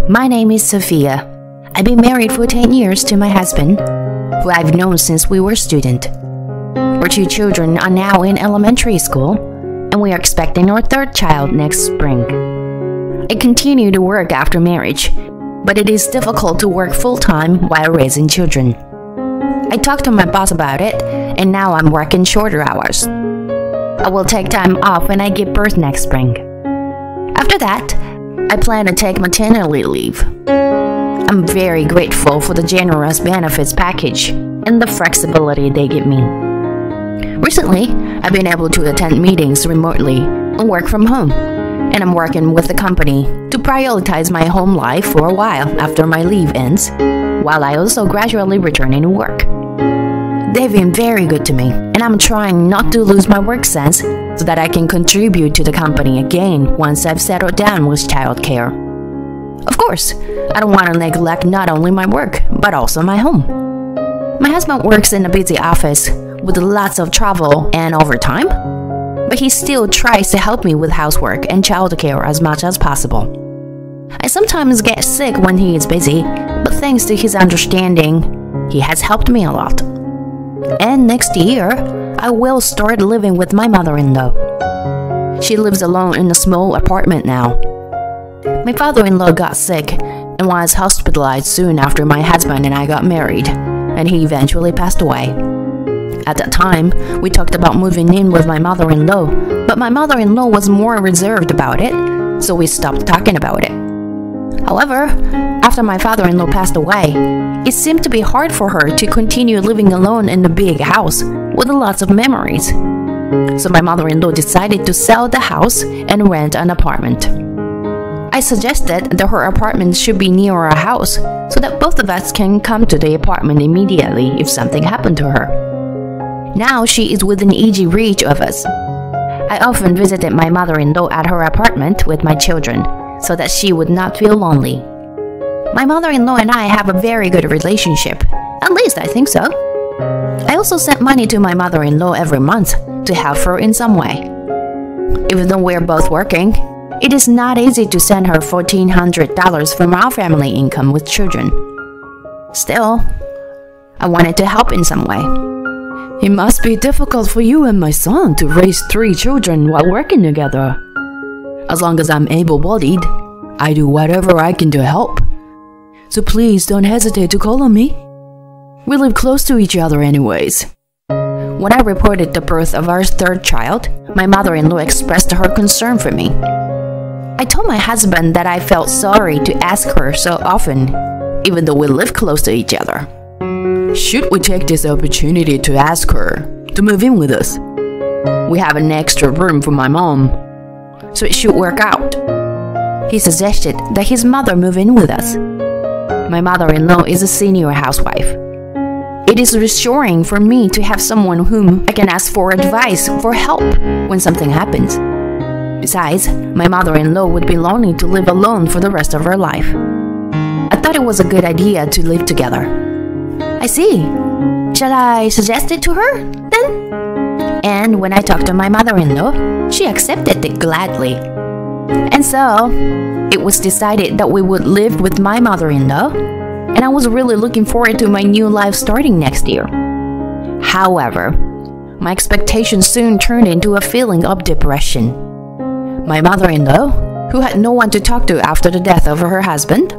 My name is Sophia. I've been married for 10 years to my husband, who I've known since we were students. Our two children are now in elementary school, and we are expecting our third child next spring. I continue to work after marriage, but it is difficult to work full-time while raising children. I talked to my boss about it, and now I'm working shorter hours. I will take time off when I give birth next spring. After that, I plan to take maternity leave. I'm very grateful for the generous benefits package and the flexibility they give me. Recently, I've been able to attend meetings remotely and work from home, and I'm working with the company to prioritize my home life for a while after my leave ends, while I also gradually returning to work. They've been very good to me, and I'm trying not to lose my work sense so that I can contribute to the company again once I've settled down with childcare. Of course, I don't want to neglect not only my work, but also my home. My husband works in a busy office with lots of travel and overtime, but he still tries to help me with housework and childcare as much as possible. I sometimes get sick when he is busy, but thanks to his understanding, he has helped me a lot. And next year, I will start living with my mother-in-law. She lives alone in a small apartment now. My father-in-law got sick and was hospitalized soon after my husband and I got married, and he eventually passed away. At that time, we talked about moving in with my mother-in-law, but my mother-in-law was more reserved about it, so we stopped talking about it. However, after my father-in-law passed away, it seemed to be hard for her to continue living alone in a big house with lots of memories. So my mother-in-law decided to sell the house and rent an apartment. I suggested that her apartment should be near our house so that both of us can come to the apartment immediately if something happened to her. Now she is within easy reach of us. I often visited my mother-in-law at her apartment with my children so that she would not feel lonely. My mother-in-law and I have a very good relationship, at least I think so. I also sent money to my mother-in-law every month to help her in some way. Even though we're both working, it is not easy to send her $1,400 from our family income with children. Still, I wanted to help in some way. It must be difficult for you and my son to raise 3 children while working together. As long as I'm able-bodied, I do whatever I can to help. So please don't hesitate to call on me. We live close to each other anyways. When I reported the birth of our third child, my mother-in-law expressed her concern for me. I told my husband that I felt sorry to ask her so often, even though we live close to each other. Should we take this opportunity to ask her to move in with us? We have an extra room for my mom, so it should work out. He suggested that his mother move in with us. My mother-in-law is a senior housewife. It is reassuring for me to have someone whom I can ask for advice, for help, when something happens. Besides, my mother-in-law would be lonely to live alone for the rest of her life. I thought it was a good idea to live together. I see. Shall I suggest it to her, then? And when I talked to my mother-in-law, she accepted it gladly. And so, it was decided that we would live with my mother-in-law, and I was really looking forward to my new life starting next year. However, my expectations soon turned into a feeling of depression. My mother-in-law, who had no one to talk to after the death of her husband,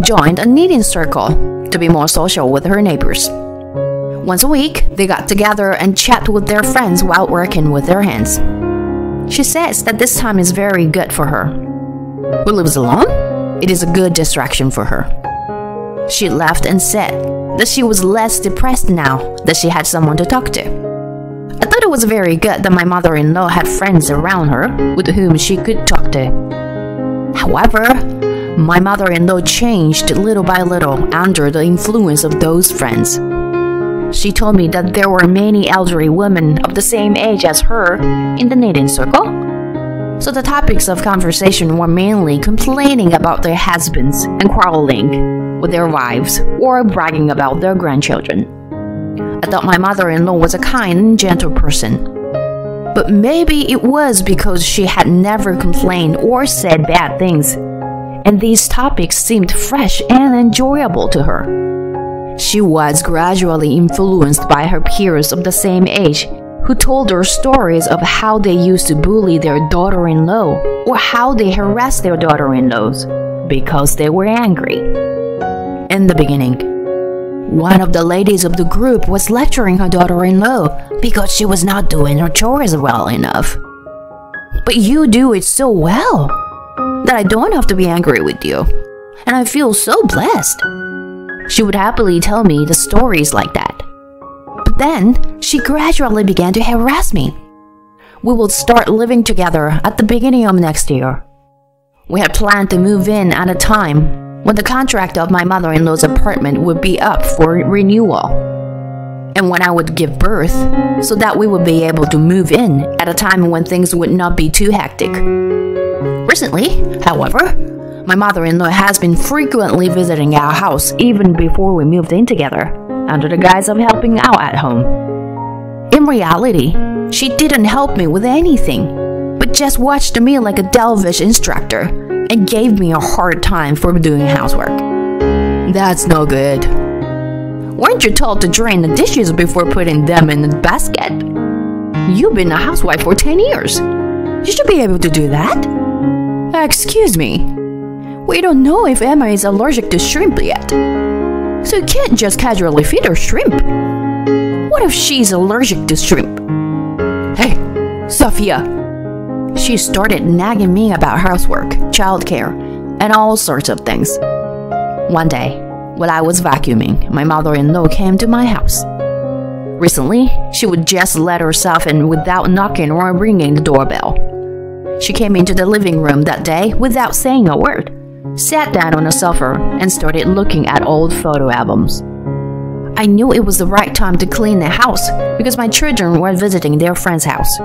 joined a knitting circle to be more social with her neighbors. Once a week, they got together and chat with their friends while working with their hands. She says that this time is very good for her. Who lives alone? It is a good distraction for her. She laughed and said that she was less depressed now that she had someone to talk to. I thought it was very good that my mother-in-law had friends around her with whom she could talk to. However, my mother-in-law changed little by little under the influence of those friends. She told me that there were many elderly women of the same age as her in the knitting circle. So the topics of conversation were mainly complaining about their husbands and quarreling with their wives or bragging about their grandchildren. I thought my mother-in-law was a kind and gentle person. But maybe it was because she had never complained or said bad things, and these topics seemed fresh and enjoyable to her. She was gradually influenced by her peers of the same age, who told her stories of how they used to bully their daughter-in-law or how they harassed their daughter-in-laws because they were angry. In the beginning, one of the ladies of the group was lecturing her daughter-in-law because she was not doing her chores well enough. "But you do it so well that I don't have to be angry with you, and I feel so blessed." She would happily tell me the stories like that. But then, she gradually began to harass me. We would start living together at the beginning of next year. We had planned to move in at a time when the contract of my mother-in-law's apartment would be up for renewal, and when I would give birth, so that we would be able to move in at a time when things would not be too hectic. Recently, however, my mother-in-law has been frequently visiting our house even before we moved in together, under the guise of helping out at home. In reality, she didn't help me with anything, but just watched me like a Delvish instructor and gave me a hard time for doing housework. That's no good. Weren't you told to drain the dishes before putting them in the basket? You've been a housewife for 10 years. You should be able to do that. Excuse me. We don't know if Emma is allergic to shrimp yet, so you can't just casually feed her shrimp. What if she's allergic to shrimp? Hey, Sophia. She started nagging me about housework, childcare, and all sorts of things. One day, while I was vacuuming, my mother-in-law came to my house. Recently, she would just let herself in without knocking or ringing the doorbell. She came into the living room that day without saying a word, sat down on a sofa, and started looking at old photo albums. I knew it was the right time to clean the house because my children were visiting their friend's house.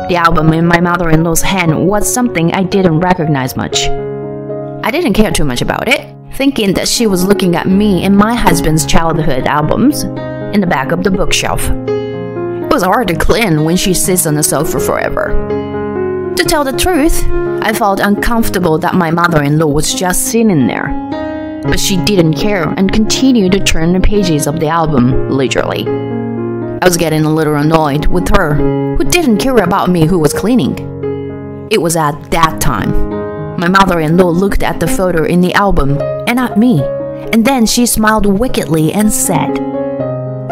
The album in my mother-in-law's hand was something I didn't recognize much. I didn't care too much about it, thinking that she was looking at me and my husband's childhood albums in the back of the bookshelf. It was hard to clean when she sits on the sofa forever. To tell the truth, I felt uncomfortable that my mother-in-law was just sitting there. But she didn't care and continued to turn the pages of the album leisurely. I was getting a little annoyed with her, who didn't care about me who was cleaning. It was at that time my mother-in-law looked at the photo in the album and at me, and then she smiled wickedly and said,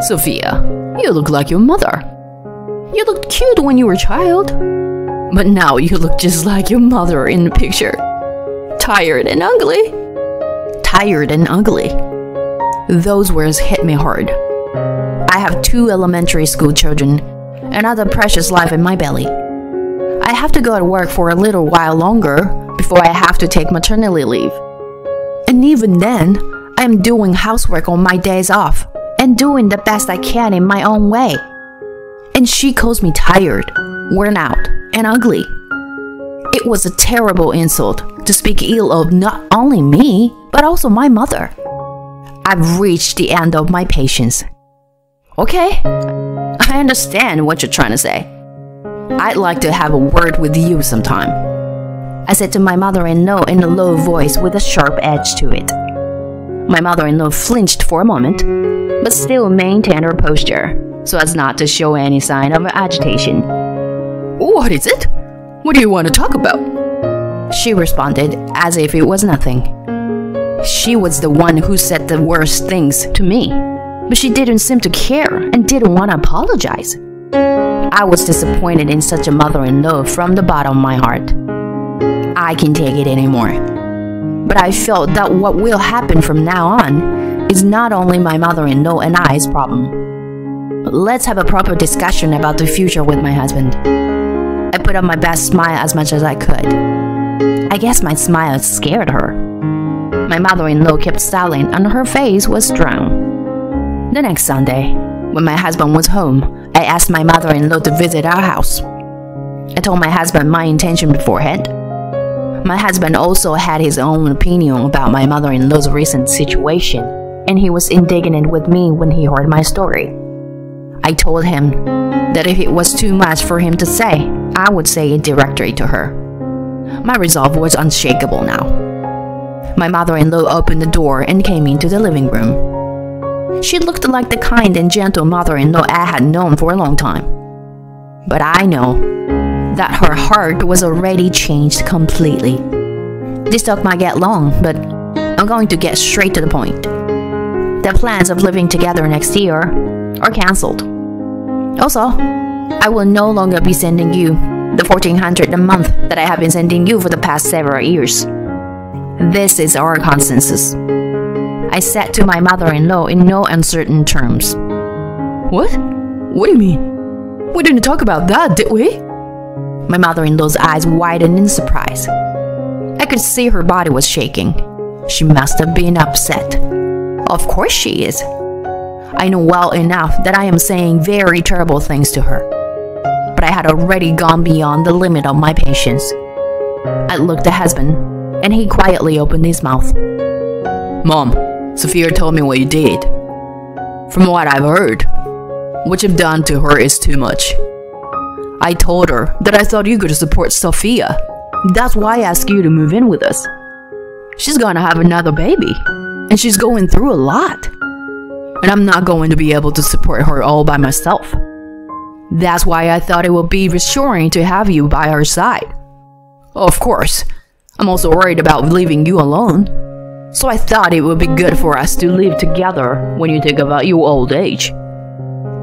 "Sophia, you look like your mother. You looked cute when you were a child, but now you look just like your mother in the picture. Tired and ugly." Tired and ugly. Those words hit me hard. I have 2 elementary school children, another precious life in my belly. I have to go to work for a little while longer before I have to take maternity leave. And even then, I am doing housework on my days off and doing the best I can in my own way. And she calls me tired, worn out, and ugly. It was a terrible insult to speak ill of not only me, but also my mother. I've reached the end of my patience. Okay, I understand what you're trying to say. I'd like to have a word with you sometime, I said to my mother-in-law in a low voice with a sharp edge to it. My mother-in-law flinched for a moment, but still maintained her posture, so as not to show any sign of agitation. "What is it? What do you want to talk about?" She responded as if it was nothing. She was the one who said the worst things to me, but she didn't seem to care and didn't want to apologize. I was disappointed in such a mother-in-law from the bottom of my heart. I can't take it anymore. But I felt that what will happen from now on is not only my mother-in-law and I's problem. Let's have a proper discussion about the future with my husband. I put on my best smile as much as I could. I guess my smile scared her. My mother-in-law kept silent and her face was drawn. The next Sunday, when my husband was home, I asked my mother-in-law to visit our house. I told my husband my intention beforehand. My husband also had his own opinion about my mother-in-law's recent situation, and he was indignant with me when he heard my story. I told him that if it was too much for him to say, I would say it directly to her. My resolve was unshakable now. My mother-in-law opened the door and came into the living room. She looked like the kind and gentle mother-in-law I had known for a long time. But I know that her heart was already changed completely. This talk might get long, but I'm going to get straight to the point. The plans of living together next year are cancelled. Also, I will no longer be sending you the $1,400 a month that I have been sending you for the past several years. This is our consensus, I said to my mother-in-law in no uncertain terms. What? What do you mean? We didn't talk about that, did we? My mother-in-law's eyes widened in surprise. I could see her body was shaking. She must have been upset. Of course she is. I know well enough that I am saying very terrible things to her. But I had already gone beyond the limit of my patience. I looked at husband, and he quietly opened his mouth. Mom, Sophia told me what you did. From what I've heard, what you've done to her is too much. I told her that I thought you could support Sophia. That's why I asked you to move in with us. She's gonna have another baby, and she's going through a lot. And I'm not going to be able to support her all by myself. That's why I thought it would be reassuring to have you by our side. Of course, I'm also worried about leaving you alone. So I thought it would be good for us to live together when you think about your old age.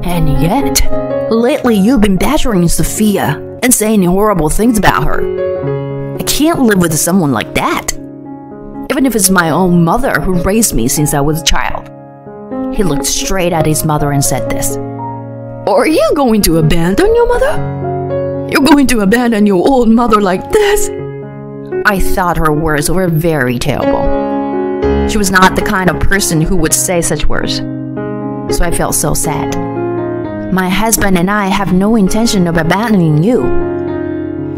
And yet, lately you've been badgering Sophia and saying horrible things about her. I can't live with someone like that. Even if it's my own mother who raised me since I was a child. He looked straight at his mother and said this. Are you going to abandon your mother? You're going to abandon your old mother like this? I thought her words were very terrible. She was not the kind of person who would say such words. So I felt so sad. My husband and I have no intention of abandoning you.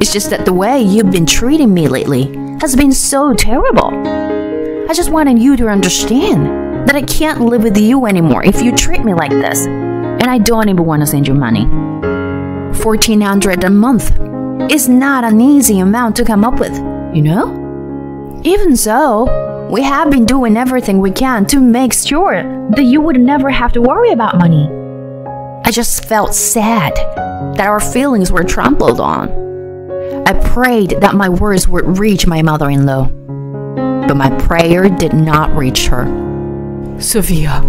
It's just that the way you've been treating me lately has been so terrible. I just wanted you to understand that I can't live with you anymore if you treat me like this. And I don't even want to send you money. $1,400 a month is not an easy amount to come up with, you know? Even so, we have been doing everything we can to make sure that you would never have to worry about money. I just felt sad that our feelings were trampled on. I prayed that my words would reach my mother-in-law, but my prayer did not reach her. Sophia,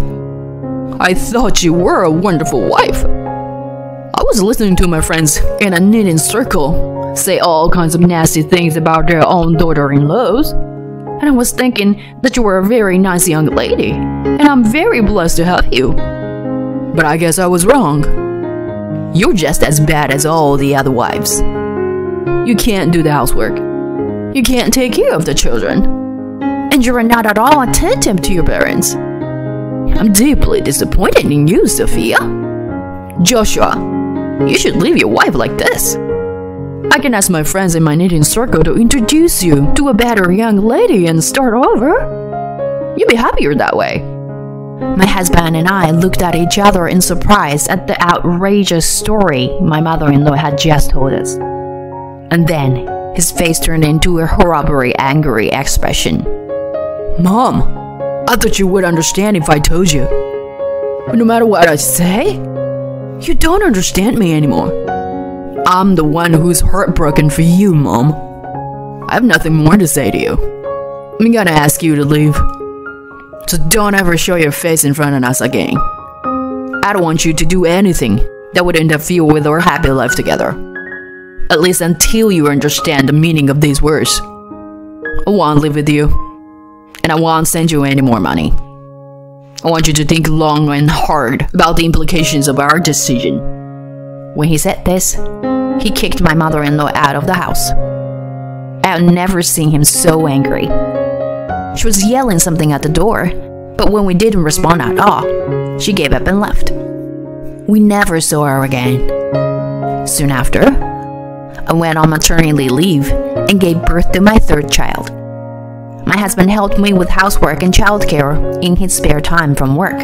I thought you were a wonderful wife. I was listening to my friends in a knitting circle say all kinds of nasty things about their own daughter-in-laws, and I was thinking that you were a very nice young lady, and I'm very blessed to have you. But I guess I was wrong. You're just as bad as all the other wives. You can't do the housework. You can't take care of the children. And you're not at all attentive to your parents. I'm deeply disappointed in you, Sophia. Joshua, you should leave your wife like this. I can ask my friends in my knitting circle to introduce you to a better young lady and start over. You'll be happier that way. My husband and I looked at each other in surprise at the outrageous story my mother-in-law had just told us. And then his face turned into a horribly angry expression. Mom, I thought you would understand if I told you. But no matter what I say, you don't understand me anymore. I'm the one who's heartbroken for you, Mom. I have nothing more to say to you. I'm gonna ask you to leave. So don't ever show your face in front of us again. I don't want you to do anything that would interfere with our happy life together. At least until you understand the meaning of these words. I won't live with you. And I won't send you any more money. I want you to think long and hard about the implications of our decision. When he said this, he kicked my mother-in-law out of the house. I had never seen him so angry. She was yelling something at the door, but when we didn't respond at all, she gave up and left. We never saw her again. Soon after, I went on maternity leave and gave birth to my third child. My husband helped me with housework and childcare in his spare time from work,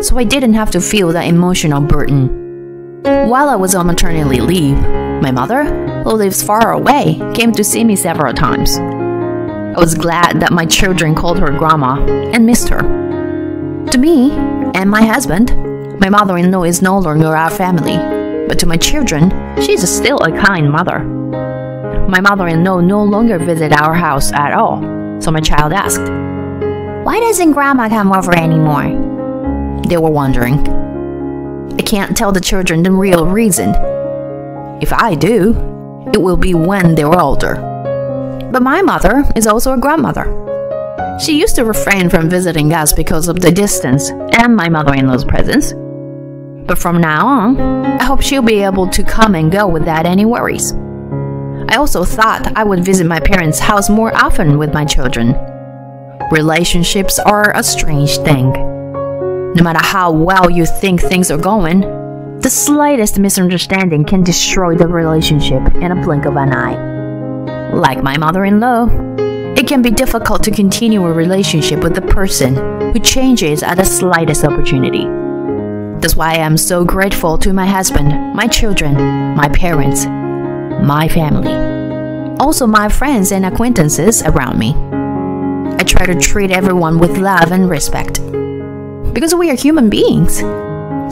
so I didn't have to feel the emotional burden. While I was on maternity leave, my mother, who lives far away, came to see me several times. I was glad that my children called her grandma and missed her. To me and my husband, my mother-in-law is no longer our family, but to my children, she's still a kind mother. My mother-in-law no longer visits our house at all, so my child asked, "Why doesn't Grandma come over anymore?" They were wondering. I can't tell the children the real reason. If I do, it will be when they're older. But my mother is also a grandmother. She used to refrain from visiting us because of the distance and my mother-in-law's presence. But from now on, I hope she'll be able to come and go without any worries. I also thought I would visit my parents' house more often with my children. Relationships are a strange thing. No matter how well you think things are going, the slightest misunderstanding can destroy the relationship in a blink of an eye. Like my mother-in-law, it can be difficult to continue a relationship with a person who changes at the slightest opportunity. That's why I am so grateful to my husband, my children, my parents, my family, also my friends and acquaintances around me. I try to treat everyone with love and respect. Because we are human beings.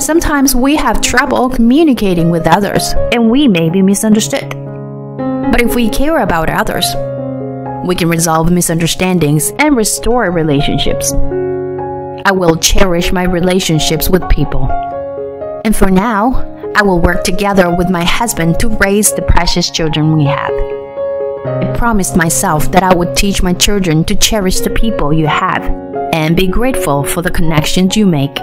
Sometimes we have trouble communicating with others and we may be misunderstood. But if we care about others, we can resolve misunderstandings and restore relationships. I will cherish my relationships with people. And for now, I will work together with my husband to raise the precious children we have. I promised myself that I would teach my children to cherish the people you have and be grateful for the connections you make.